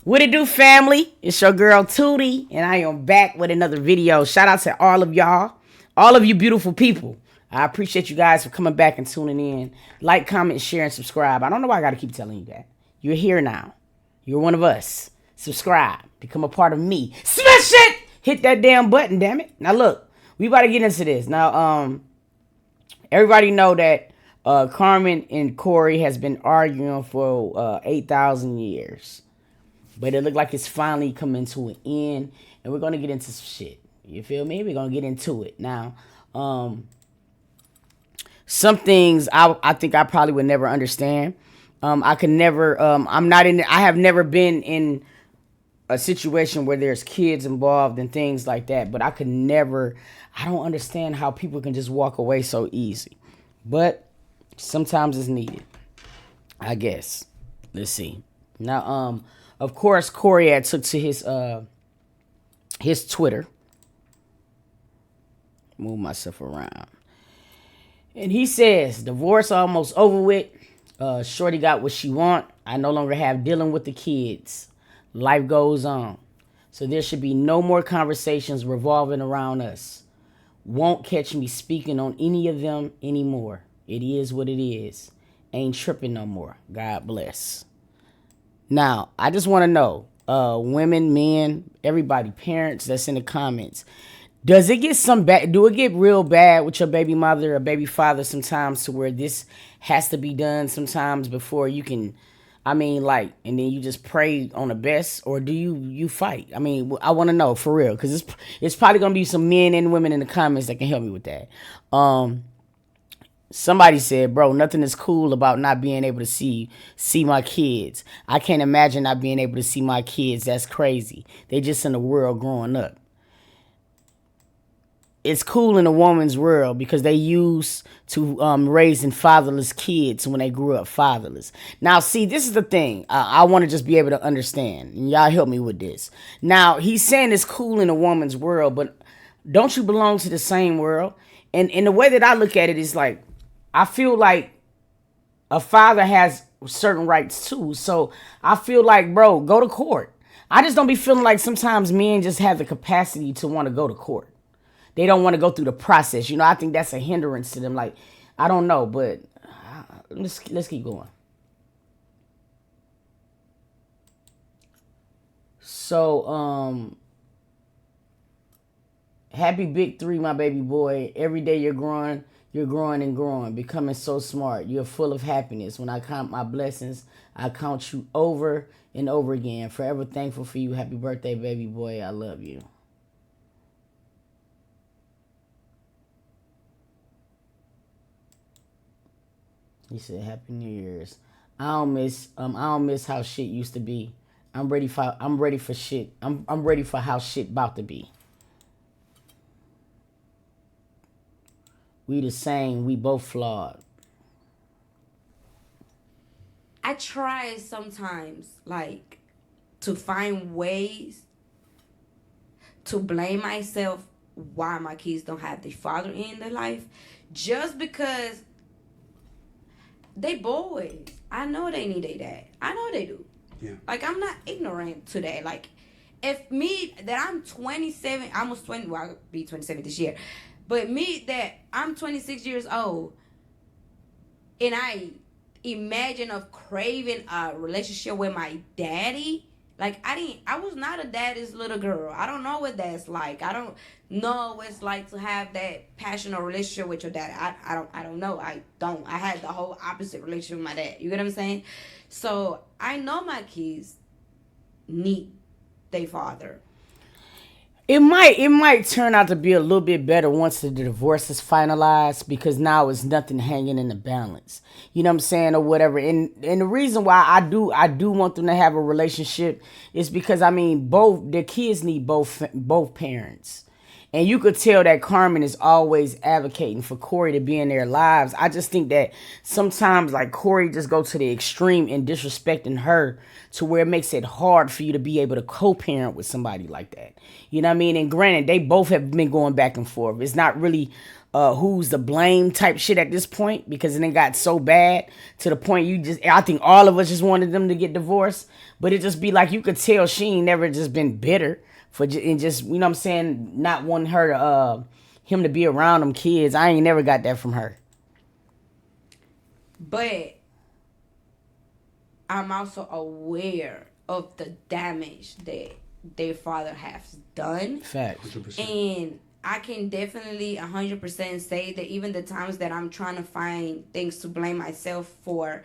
What it do, family? It's your girl Tootie, and I am back with another video. Shout out to all of y'all, all of you beautiful people. I appreciate you guys for coming back and tuning in. Like, comment, share, and subscribe. I don't know why I got to keep telling you that. You're here now. You're one of us. Subscribe. Become a part of me. Smash it! Hit that damn button, damn it. Now, look. We about to get into this. Now, everybody know that Carmen and Corey has been arguing for 8,000 years. But it looked like it's finally coming to an end. And we're going to get into some shit. You feel me? We're going to get into it. Now, some things I think I probably would never understand. I could never, I have never been in a situation where there's kids involved and things like that. But I don't understand how people can just walk away so easy. But sometimes it's needed, I guess. Let's see. Now, of course, Corey had took to his Twitter. Move myself around. And he says, divorce almost over with. Shorty got what she want. I no longer have dealing with the kids. Life goes on. So there should be no more conversations revolving around us. Won't catch me speaking on any of them anymore. It is what it is. Ain't tripping no more. God bless. Now, I just want to know, women, men, everybody, parents that's in the comments, does it get do it get real bad with your baby mother or baby father sometimes to where this has to be done sometimes before you can, and then you just pray on the best, or do you fight? I want to know for real, because it's probably going to be some men and women in the comments that can help me with that. Somebody said, bro, nothing is cool about not being able to see my kids. I can't imagine not being able to see my kids. That's crazy. They just in the world growing up. It's cool in a woman's world because they used to raising fatherless kids when they grew up fatherless. Now, see, this is the thing. I want to just be able to understand. And y'all help me with this. Now, he's saying it's cool in a woman's world, but don't you belong to the same world? And the way that I look at it is like, I feel like a father has certain rights too. So I feel like, bro, go to court. I just don't be feeling like sometimes men just have the capacity to want to go to court. They don't want to go through the process. I think that's a hindrance to them. Like, I don't know, but let's keep going. So, happy big 3, my baby boy. Every day you're growing and growing, becoming so smart. You're full of happiness. When I count my blessings, I count you over and over again. Forever thankful for you. Happy birthday, baby boy. I love you. He said, Happy New Year's. I don't miss how shit used to be. I'm ready for shit. I'm ready for how shit about to be. We the same. We both flawed. I try sometimes, to find ways to blame myself why my kids don't have their father in their life. Just because they boys. I know they need their dad. I know they do. Yeah. I'm not ignorant to that. If me, that I'm 27, almost 20, well, I'll be 27 this year. But me, that I'm 26 years old, and I imagine of craving a relationship with my daddy. I was not a daddy's little girl. I don't know what that's like. I don't know what it's like to have that passionate relationship with your dad. I don't know. I had the whole opposite relationship with my dad. You get what I'm saying? So I know my kids need their father. It might turn out to be a little bit better once the divorce is finalized, because now it's nothing hanging in the balance. You know what I'm saying, or whatever. And the reason why I do want them to have a relationship is because both their kids need both parents. And you could tell that Carmen is always advocating for Corey to be in their lives. I just think that sometimes Corey just go to the extreme in disrespecting her to where it makes it hard for you to be able to co-parent with somebody like that. You know what I mean? And granted, they both have been going back and forth. It's not really who's the blame type shit at this point, because it got so bad to the point I think all of us just wanted them to get divorced. But it just be like, you could tell she ain't never just been bitter and just, you know what I'm saying, not wanting her to, him to be around them kids. I ain't never got that from her. But I'm also aware of the damage that their father has done. Facts. 100%. And I can definitely 100% say that even the times that I'm trying to find things to blame myself for,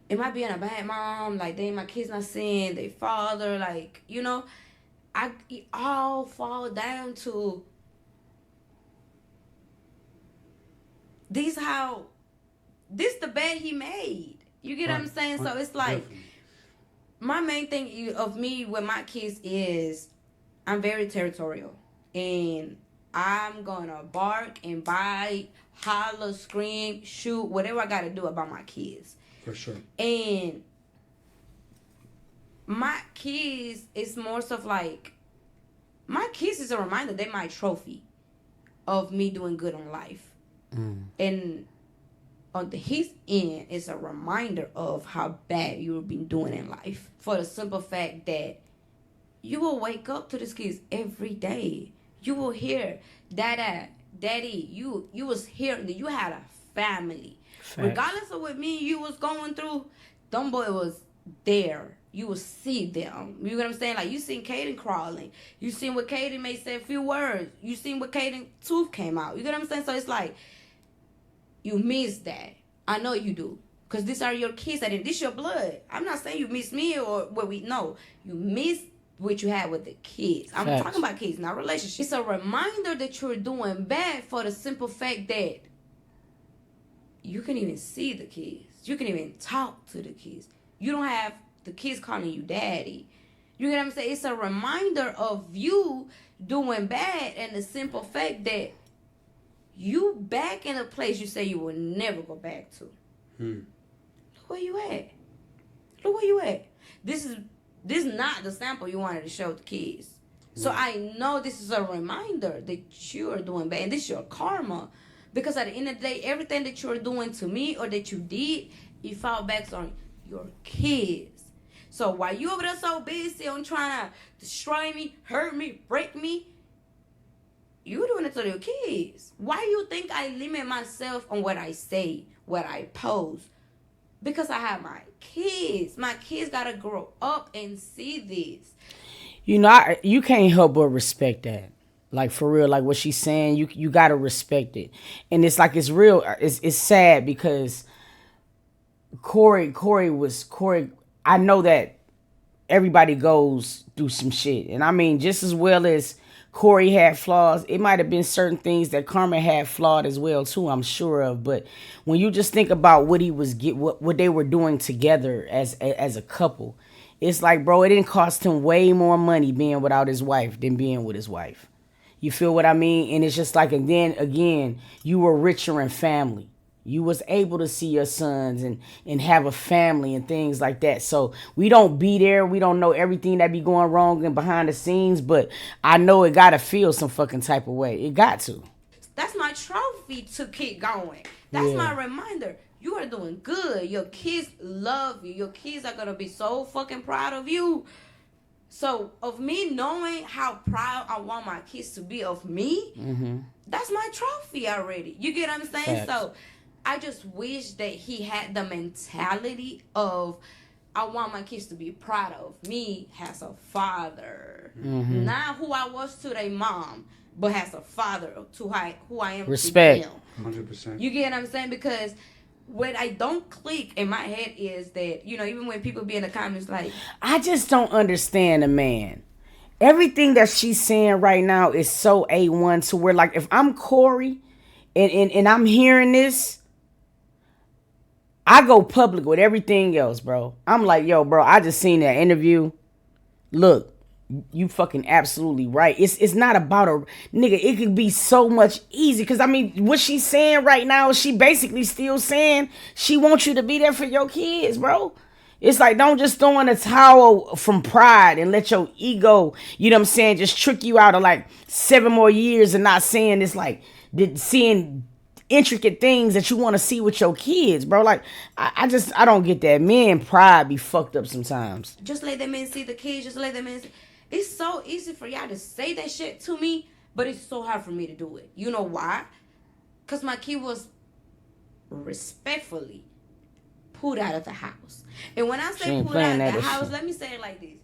am I being a bad mom? Like, dang, my kids not seeing their father. Like, you know, it all fall down to this the bed he made. You get what I'm saying? So it's like, Definitely. my main thing of me with my kids is I'm very territorial. And I'm gonna bark and bite, holler, scream, shoot, whatever I gotta do about my kids. For sure. And my kids is more stuff like, my kids is a reminder, they're my trophy of me doing good in life. And on his end, it's a reminder of how bad you've been doing in life. For the simple fact that you will wake up to these kids every day. You will hear, Dada, Daddy, you was here, you had a family. Facts. Regardless of what me and you was going through, them boy was there. You will see them. You know what I'm saying? Like, you seen Kaden crawling. You seen what Kaden may say a few words. You seen what Kaden tooth came out. You get what I'm saying? So it's like, you miss that. I know you do. Because these are your kids. This is your blood. I'm not saying you miss me or what we know. You miss what you had with the kids. I'm Facts. talking about kids, not relationships. It's a reminder that you're doing bad for the simple fact that you can even see the kids. You can even talk to the kids. You don't have the kids calling you daddy. You get what I'm saying? It's a reminder of you doing bad and the simple fact that you back in a place you say you will never go back to. Look where you at. Look where you at. This is not the sample you wanted to show the kids. So I know this is a reminder that you are doing bad. And this is your karma. Because at the end of the day, everything that you're doing to me or that you did, it fall back on your kids. So while you over there so busy on trying to destroy me, hurt me, break me, you doing it to your kids. Why do you think I limit myself on what I say, what I post? Because I have my kids. My kids got to grow up and see this. You know, you can't help but respect that. Like, for real, like what she's saying, you got to respect it. And it's like, it's real, it's sad because Corey, I know that everybody goes through some shit. And I mean, just as well as Corey had flaws, it might have been certain things that Carmen had flawed as well too, I'm sure of. But when you just think about what what they were doing together as a couple, it's like, bro, it didn't cost him way more money being without his wife than being with his wife. You feel what I mean? And it's just like, and then again, you were richer in family. You was able to see your sons and have a family and things like that. So we don't be there. We don't know everything that be going wrong and behind the scenes. But I know it got to feel some fucking type of way. It got to. That's my trophy to keep going. That's my reminder. You are doing good. Your kids love you. Your kids are going to be so fucking proud of you. So of me knowing how proud I want my kids to be of me, that's my trophy already. You get what I'm saying? Facts. So I just wish that he had the mentality of, I want my kids to be proud of me as a father. Not who I was to their mom, but as a father to who I am Respect. to them. 100%. You get what I'm saying? Because what I don't click in my head is that, you know, even when people be in the comments like, I just don't understand a man. Everything that she's saying right now is so A1 to where, like, if I'm Corey and I'm hearing this, I go public with everything else, bro. I'm like, yo, bro, I just seen that interview. Look, you fucking absolutely right. It's not about a nigga. It could be so much easier. Because, I mean, what she's saying right now, she basically still saying she wants you to be there for your kids, bro. It's like, don't just throw in a towel from pride and let your ego, you know what I'm saying, just trick you out of like 7 more years and not saying it's like, seeing intricate things that you want to see with your kids, bro. Like, I don't get that. Men pride be fucked up sometimes. Just let them in see the kids. Just let them in. It's so easy for y'all to say that shit to me, but it's so hard for me to do it. You know why? Because my kid was respectfully pulled out of the house. And when I say pulled out of the house, let me say it like this.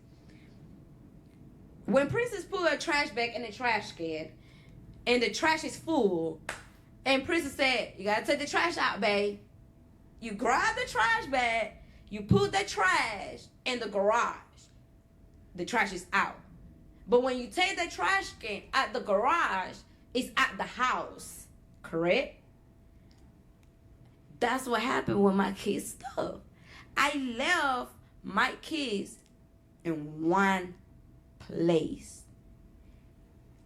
When Princess pulled her trash bag in the trash can, and the trash is full, and Princess said, you gotta take the trash out, babe. You grab the trash bag, you put the trash in the garage. The trash is out. But when you take the trash can at the garage, it's at the house. Correct? That's what happened with my kids' stuff. I left my kids in one place.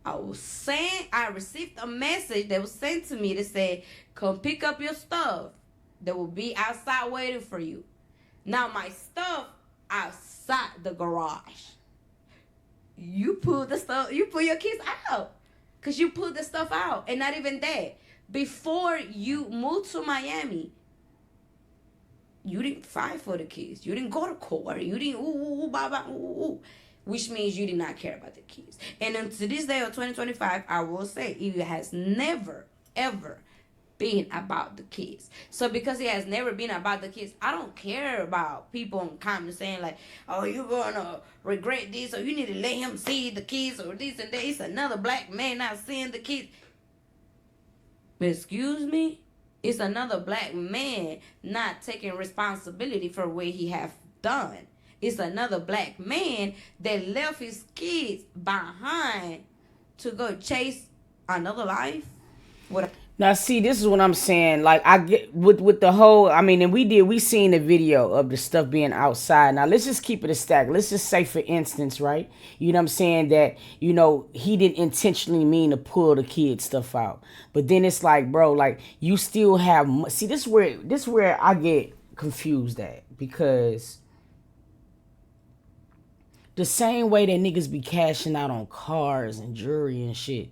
I received a message that was sent to me that said, come pick up your stuff. That will be outside waiting for you. Now my stuff outside the garage. You pull your kids out. Because you pulled the stuff out. And not even that. Before you moved to Miami, you didn't fight for the kids. You didn't go to court. You didn't which means you did not care about the kids. And to this day of 2025, I will say it has never, ever been about the kids. So because it has never been about the kids, I don't care about people in comments saying like, oh, you're going to regret this, or you need to let him see the kids, or this and that. It's another black man not seeing the kids. Excuse me? It's another black man not taking responsibility for what he have done. It's another black man that left his kids behind to go chase another life. Now, see, this is what I'm saying. Like, I get with the whole, I mean, and we seen the video of the stuff being outside. Now, let's just keep it a stack. Let's just say, for instance, right? You know what I'm saying? That, you know, he didn't intentionally mean to pull the kid stuff out. But then it's like, bro, like, you still have, see, this is where I get confused at. Because the same way that niggas be cashing out on cars and jewelry and shit,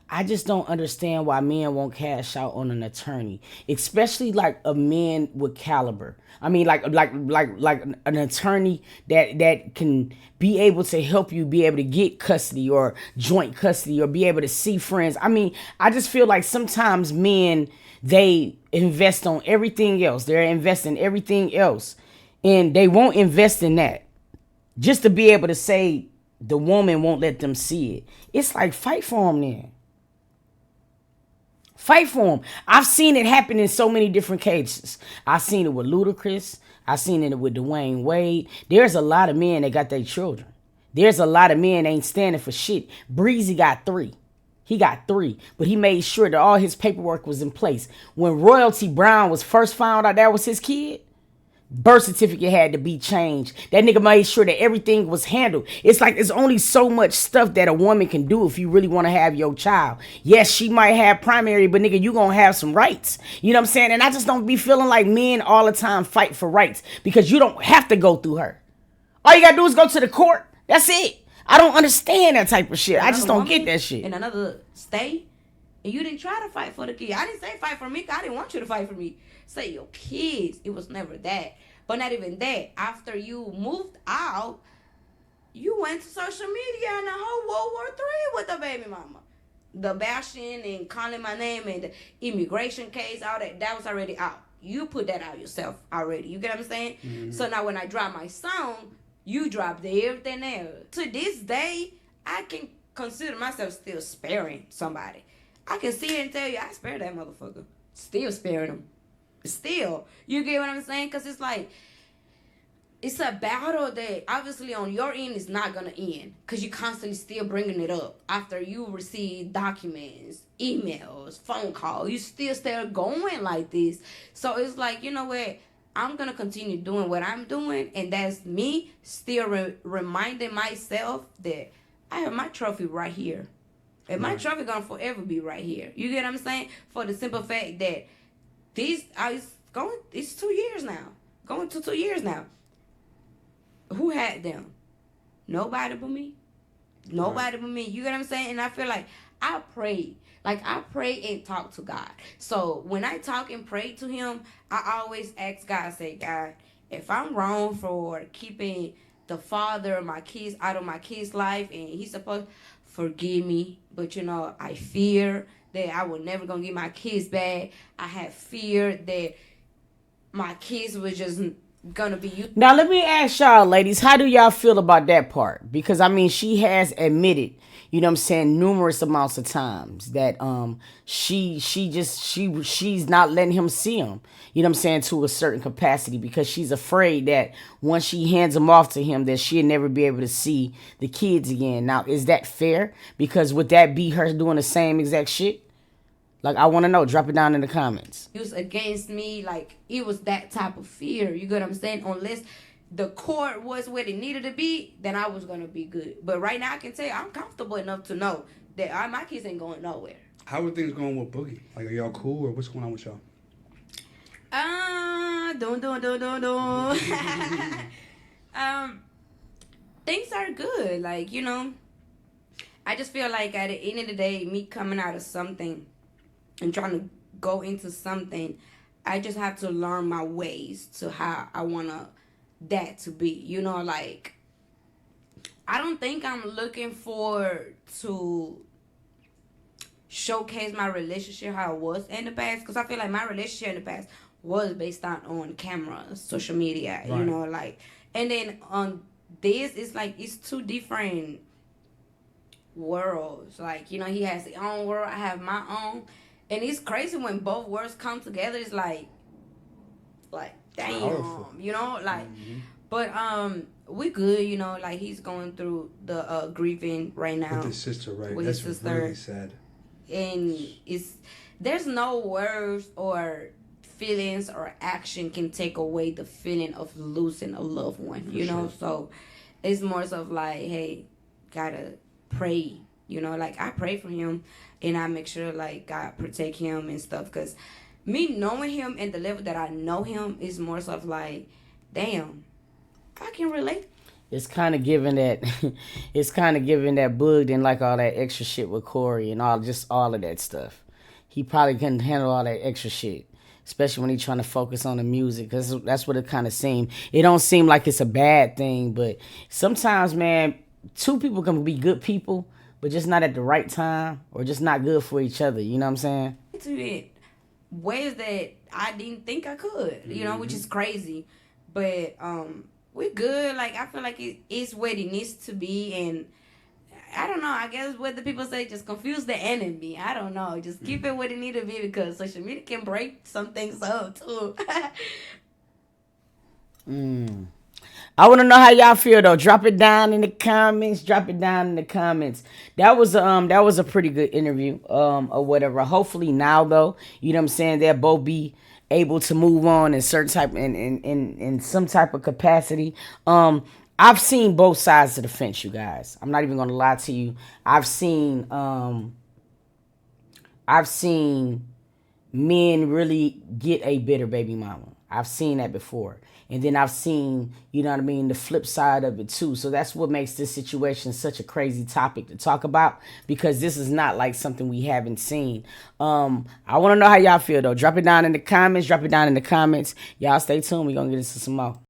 I just don't understand why men won't cash out on an attorney, especially like a man with caliber. I mean, like an attorney that can be able to help you be able to get custody or joint custody or be able to see friends. I mean, I just feel like sometimes men, they invest on everything else. They're investing everything else, and they won't invest in that just to be able to say the woman won't let them see it. It's like, fight for them then. Fight for him. I've seen it happen in so many different cases. I've seen it with Ludacris. I've seen it with Dwayne Wade. There's a lot of men that got their children. There's a lot of men that ain't standing for shit. Breezy got 3. He got 3. But he made sure that all his paperwork was in place. When Royalty Brown was first found out that was his kid, birth certificate had to be changed. That nigga made sure that everything was handled. It's like there's only so much stuff that a woman can do if you really want to have your child. Yes, she might have primary, but nigga, you gonna have some rights. You know what I'm saying? And I just don't be feeling like men all the time fight for rights, because you don't have to go through her. All you gotta do is go to the court. That's it. I don't understand that type of shit. I just don't get that shit. In another state, and you didn't try to fight for the kid. I didn't say fight for me, because I didn't want you to fight for me. Say your kids. It was never that. But not even that. After you moved out, you went to social media and the whole World War III with the baby mama. The bashing and calling my name and the immigration case, all that was already out. You put that out yourself already. You get what I'm saying? Mm-hmm. So now when I drop my song, you dropped everything else. To this day, I can consider myself still sparing somebody. I can see it and tell you, I spared that motherfucker. Still sparing him. Still, you get what I'm saying? Because it's like, it's a battle that obviously on your end is not going to end, because you constantly still bringing it up after you receive documents, emails, phone calls. You still going like this. So it's like, you know what, I'm going to continue doing what I'm doing, and that's me still reminding myself that I have my trophy right here, and my trophy going to forever be right here. You get what I'm saying? For the simple fact that it's 2 years now. Going to 2 years now. Who had them? Nobody but me. Right. Nobody but me. You get what I'm saying? And I feel like I pray. Like I pray and talk to God. So when I talk and pray to him, I always ask God, say, God, if I'm wrong for keeping the father of my kids out of my kids' life and he's supposed forgive me. But I fear that I will never gonna get my kids back. I have fear that my kids was just gonna be you. Now let me ask y'all, ladies, how do y'all feel about that part? Because I mean, she has admitted, you know what I'm saying, numerous amounts of times that she's not letting him see him, you know what I'm saying, to a certain capacity because she's afraid that once she hands him off to him that she'll never be able to see the kids again. Now, is that fair? Because would that be her doing the same exact shit? Like, I want to know. Drop it down in the comments. Used against me. Like it was that type of fear. You get what I'm saying? Unless the court was where it needed to be, then I was gonna be good. But right now, I can tell you, I'm comfortable enough to know that my kids ain't going nowhere. How are things going with Boogie? Like, are y'all cool or what's going on with y'all? Don't. um, things are good. Like I just feel like at the end of the day, me coming out of something and trying to go into something, I just have to learn my ways to how I wanna that to be. Like I don't think I'm looking for to showcase my relationship how it was in the past because I feel like my relationship in the past was based on camera, social media, Right. like, and then on this it's like it's two different worlds. Like he has his own world, I have my own, and it's crazy when both worlds come together. It's like damn, Powerful. like. Hmm. But we good. Like he's going through the grieving right now With his sister, right? with his That's sister, really sad. and there's no words or feelings or action can take away the feeling of losing a loved one. For sure. So it's more so of like, hey, gotta pray. Like I pray for him, and I make sure like God protect him and stuff. Cause me knowing him and the level that I know him is more so of like, damn, I can relate. It's kind of giving that, it's kind of giving that Boog didn't like all that extra shit with Corey and all of that stuff. He probably couldn't handle all that extra shit, especially when he's trying to focus on the music. Cause that's what it kind of seemed. It don't seem like it's a bad thing, but sometimes, man, two people can be good people, but just not at the right time or just not good for each other. You know what I'm saying? To it ways that I didn't think I could, which is crazy. But we good. Like I feel like it is where it needs to be, and I don't know. I guess what the people say, just confuse the enemy. I don't know. Just keep it where it need to be because social media can break some things up too. I want to know how y'all feel though. Drop it down in the comments. Drop it down in the comments. That was a pretty good interview or whatever. Hopefully now though, you know what I'm saying, they'll both be able to move on in certain type in some type of capacity. I've seen both sides of the fence, you guys. I'm not even gonna lie to you. I've seen men really get a bitter baby mama. I've seen that before. And then I've seen, you know what I mean, the flip side of it too. So that's what makes this situation such a crazy topic to talk about because this is not like something we haven't seen. I want to know how y'all feel though. Drop it down in the comments. Drop it down in the comments. Y'all stay tuned. We're going to get into some more.